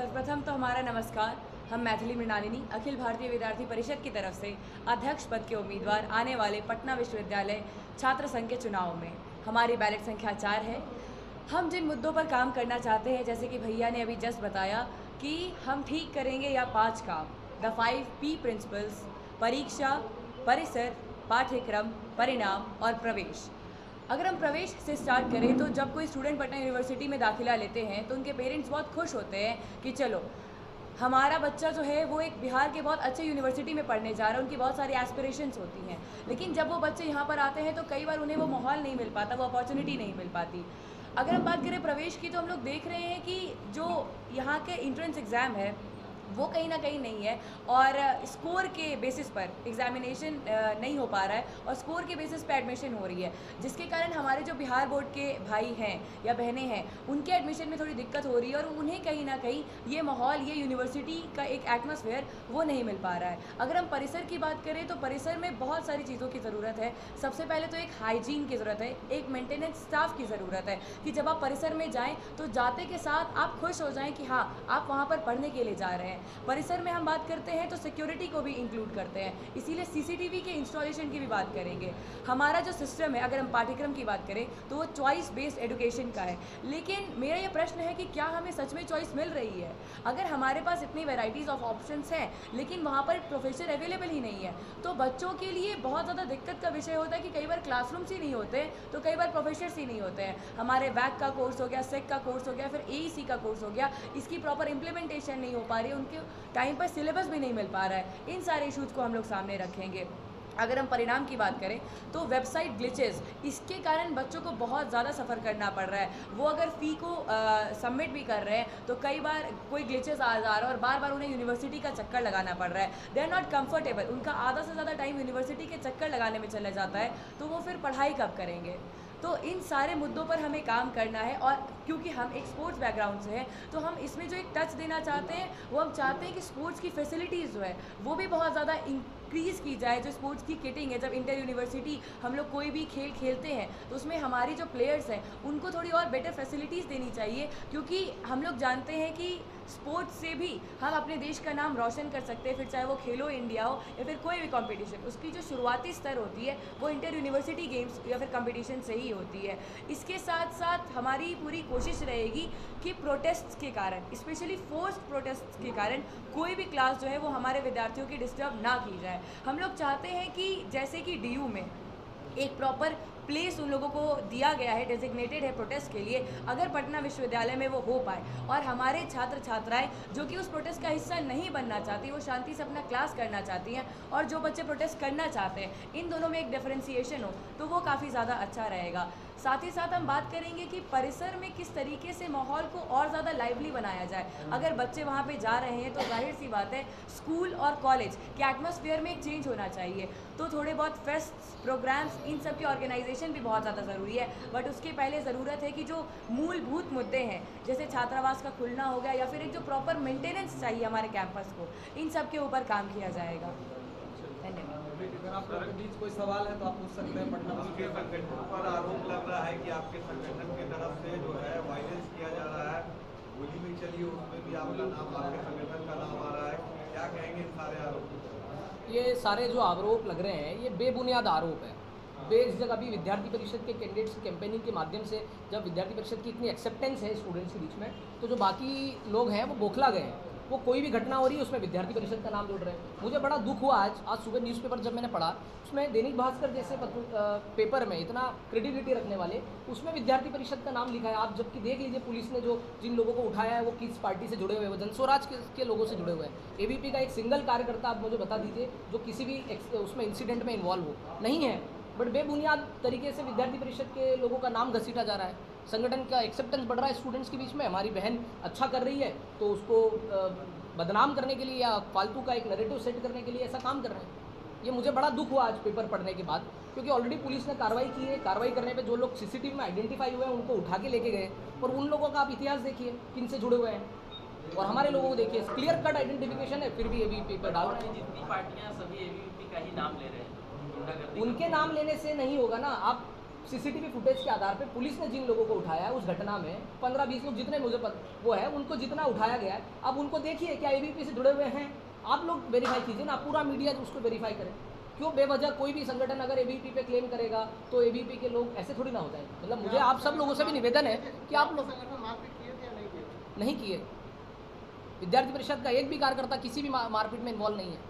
सर्वप्रथम तो हमारा नमस्कार। हम मैथिली मृणालिनी अखिल भारतीय विद्यार्थी परिषद की तरफ से अध्यक्ष पद के उम्मीदवार आने वाले पटना विश्वविद्यालय छात्र संघ के चुनाव में हमारी बैलेट संख्या 4 है। हम जिन मुद्दों पर काम करना चाहते हैं, जैसे कि भैया ने अभी जस्ट बताया कि हम ठीक करेंगे या 5 काम, द 5 P प्रिंसिपल्स: परीक्षा, परिसर, पाठ्यक्रम, परिणाम और प्रवेश। अगर हम प्रवेश से स्टार्ट करें तो जब कोई स्टूडेंट पटना यूनिवर्सिटी में दाखिला लेते हैं तो उनके पेरेंट्स बहुत खुश होते हैं कि चलो हमारा बच्चा जो है वो एक बिहार के बहुत अच्छे यूनिवर्सिटी में पढ़ने जा रहा है। उनकी बहुत सारी एस्पिरेशंस होती हैं, लेकिन जब वो बच्चे यहाँ पर आते हैं तो कई बार उन्हें वो माहौल नहीं मिल पाता, वो अपॉर्चुनिटी नहीं मिल पाती। अगर हम बात करें प्रवेश की तो हम लोग देख रहे हैं कि जो यहाँ के एंट्रेंस एग्ज़ाम है वो कहीं ना कहीं नहीं है और स्कोर के बेसिस पर एग्जामिनेशन नहीं हो पा रहा है और स्कोर के बेसिस पर एडमिशन हो रही है, जिसके कारण हमारे जो बिहार बोर्ड के भाई हैं या बहनें हैं उनके एडमिशन में थोड़ी दिक्कत हो रही है और उन्हें कहीं ना कहीं ये माहौल, ये यूनिवर्सिटी का एक एटमॉस्फेयर वो नहीं मिल पा रहा है। अगर हम परिसर की बात करें तो परिसर में बहुत सारी चीज़ों की ज़रूरत है। सबसे पहले तो एक हाइजीन की ज़रूरत है, एक मेंटेनेंस स्टाफ की ज़रूरत है कि जब आप परिसर में जाएँ तो जाते के साथ आप खुश हो जाएँ कि हाँ, आप वहाँ पर पढ़ने के लिए जा रहे हैं। परिसर में हम बात करते हैं तो सिक्योरिटी को भी इंक्लूड करते हैं, इसीलिए सीसीटीवी के इंस्टॉलेशन की भी बात करेंगे। हमारा जो सिस्टम है, अगर हम पाठ्यक्रम की बात करें तो वो चॉइस बेस्ड एजुकेशन का है, लेकिन मेरा ये प्रश्न है कि क्या हमें सच में चॉइस मिल रही है? अगर हमारे पास इतनी वेराइटीज़ ऑफ ऑप्शंस हैं लेकिन वहाँ पर प्रोफेसर अवेलेबल ही नहीं है तो बच्चों के लिए बहुत ज़्यादा दिक्कत का विषय होता है कि कई बार क्लासरूम्स ही नहीं होते तो कई बार प्रोफेसर्स ही नहीं होते हैं। हमारे वैक का कोर्स हो गया, सेक का कोर्स हो गया, फिर AEC का कोर्स हो गया, इसकी प्रॉपर इम्प्लीमेंटेशन नहीं हो पा रही है, उनके टाइम पर सिलेबस भी नहीं मिल पा रहा है। इन सारे इशूज़ को हम लोग सामने रखेंगे। अगर हम परिणाम की बात करें तो वेबसाइट ग्लिचेस, इसके कारण बच्चों को बहुत ज़्यादा सफ़र करना पड़ रहा है। वो अगर फ़ी को सबमिट भी कर रहे हैं तो कई बार कोई ग्लिचेस आ जा रहा है और बार बार उन्हें यूनिवर्सिटी का चक्कर लगाना पड़ रहा है। दे आर नॉट कंफर्टेबल, उनका आधा से ज़्यादा टाइम यूनिवर्सिटी के चक्कर लगाने में चला जाता है, तो वो फिर पढ़ाई कब करेंगे? तो इन सारे मुद्दों पर हमें काम करना है और क्योंकि हम एक स्पोर्ट्स बैकग्राउंड से हैं तो हम इसमें जो एक टच देना चाहते हैं वो हम चाहते हैं कि स्पोर्ट्स की फैसिलिटीज़ जो है वो भी बहुत ज़्यादा इंक्रीज़ की जाए। जो स्पोर्ट्स की किटिंग है, जब इंटर यूनिवर्सिटी हम लोग कोई भी खेल खेलते हैं तो उसमें हमारी जो प्लेयर्स हैं उनको थोड़ी और बेटर फैसिलिटीज़ देनी चाहिए, क्योंकि हम लोग जानते हैं कि स्पोर्ट्स से भी हम अपने देश का नाम रोशन कर सकते हैं। फिर चाहे वो खेलो इंडिया हो या फिर कोई भी कंपटीशन, उसकी जो शुरुआती स्तर होती है वो इंटर यूनिवर्सिटी गेम्स या फिर कंपटीशन से ही होती है। इसके साथ साथ हमारी पूरी कोशिश रहेगी कि प्रोटेस्ट के कारण, स्पेशली फोर्स्ड प्रोटेस्ट के कारण कोई भी क्लास जो है वो हमारे विद्यार्थियों की डिस्टर्ब ना की जाए। हम लोग चाहते हैं कि जैसे कि DU में एक प्रॉपर प्लेस उन लोगों को दिया गया है, डेजिग्नेटेड है प्रोटेस्ट के लिए, अगर पटना विश्वविद्यालय में वो हो पाए और हमारे छात्र छात्राएं जो कि उस प्रोटेस्ट का हिस्सा नहीं बनना चाहती, वो शांति से अपना क्लास करना चाहती हैं, और जो बच्चे प्रोटेस्ट करना चाहते हैं, इन दोनों में एक डिफरेंशिएशन हो तो वो काफ़ी ज़्यादा अच्छा रहेगा। साथ ही साथ हम बात करेंगे कि परिसर में किस तरीके से माहौल को और ज़्यादा लाइवली बनाया जाए। अगर बच्चे वहाँ पे जा रहे हैं तो जाहिर सी बात है स्कूल और कॉलेज के एटमॉस्फेयर में एक चेंज होना चाहिए, तो थोड़े बहुत फेस्ट प्रोग्राम्स, इन सब की ऑर्गेनाइजेशन भी बहुत ज़्यादा ज़रूरी है। बट उसके पहले ज़रूरत है कि जो मूलभूत मुद्दे हैं जैसे छात्रावास का खुलना हो गया या फिर एक जो प्रॉपर मेंटेनेंस चाहिए हमारे कैंपस को, इन सब के ऊपर काम किया जाएगा। धन्यवाद। अगर आप लोगों के बीच कोई सवाल है तो आप पूछ सकते हैं। पटना के संगठन पर आरोप लग रहा है कि आपके संगठन की तरफ से जो है वायलेंस किया जा रहा है, गोली भी चली, उसमें भी आपका नाम, आपके संगठन का नाम आ रहा है, क्या कहेंगे इन सारे आरोप? ये सारे जो आरोप लग रहे हैं ये बेबुनियाद आरोप है। जब अभी विद्यार्थी परिषद के कैंडिडेट्स की कैंपेनिंग के माध्यम से जब विद्यार्थी परिषद की इतनी एक्सेप्टेंस है स्टूडेंट्स के बीच में, तो जो बाकी लोग हैं वो बौखला गए हैं। वो कोई भी घटना हो रही है उसमें विद्यार्थी परिषद का नाम जोड़ रहे हैं। मुझे बड़ा दुख हुआ आज सुबह न्यूज़पेपर जब मैंने पढ़ा, उसमें दैनिक भास्कर जैसे पेपर में इतना क्रेडिबिलिटी रखने वाले, उसमें विद्यार्थी परिषद का नाम लिखा है। आप जबकि देख लीजिए पुलिस ने जिन लोगों को उठाया है वो किस पार्टी से जुड़े हुए हैं, वो जनस्वराज के लोगों से जुड़े हुए हैं। ABP का एक सिंगल कार्यकर्ता आप मुझे बता दीजिए जो किसी भी उसमें इंसिडेंट में इन्वॉल्व हो, नहीं है। बट बेबुनियाद तरीके से विद्यार्थी परिषद के लोगों का नाम घसीटा जा रहा है। संगठन का एक्सेप्टेंस बढ़ रहा है स्टूडेंट्स के बीच में। हमारी बहन अच्छा कर रही है तो उसको बदनाम करने के लिए या फालतू का एक नैरेटिव सेट करने के लिए ऐसा काम कर रहे हैं। ये मुझे बड़ा दुख हुआ आज पेपर पढ़ने के बाद, क्योंकि ऑलरेडी पुलिस ने कार्रवाई की है। कार्रवाई करने पे जो लोग CCTV में आइडेंटिफाई हुए हैं उनको उठा के लेके गए, और उन लोगों का आप इतिहास देखिए किन से जुड़े हुए हैं, और हमारे लोगों को देखिए क्लियर कट आइडेंटिफिकेशन है, फिर भी ABP पे डाल रहे हैं। जितनी पार्टियां सभी ABP का ही नाम ले रहे हैं, उनके नाम लेने से नहीं होगा ना। आप सीसीटीवी फुटेज के आधार पे पुलिस ने जिन लोगों को उठाया है उस घटना में 15-20 लोग जितने मुझे वो है उनको जितना उठाया गया है, अब उनको देखिए क्या एबीपी से जुड़े हुए हैं, आप लोग वेरीफाई कीजिए ना, पूरा मीडिया उसको वेरीफाई करें। क्यों बेवजह कोई भी संगठन अगर एबीपी पे क्लेम करेगा तो एबीपी के लोग ऐसे थोड़ी ना हो जाएंगे। मतलब मुझे आप सब लोगों से भी निवेदन है कि आप लोग नहीं किए। विद्यार्थी परिषद का एक भी कार्यकर्ता किसी भी मारपीट में इन्वॉल्व नहीं है।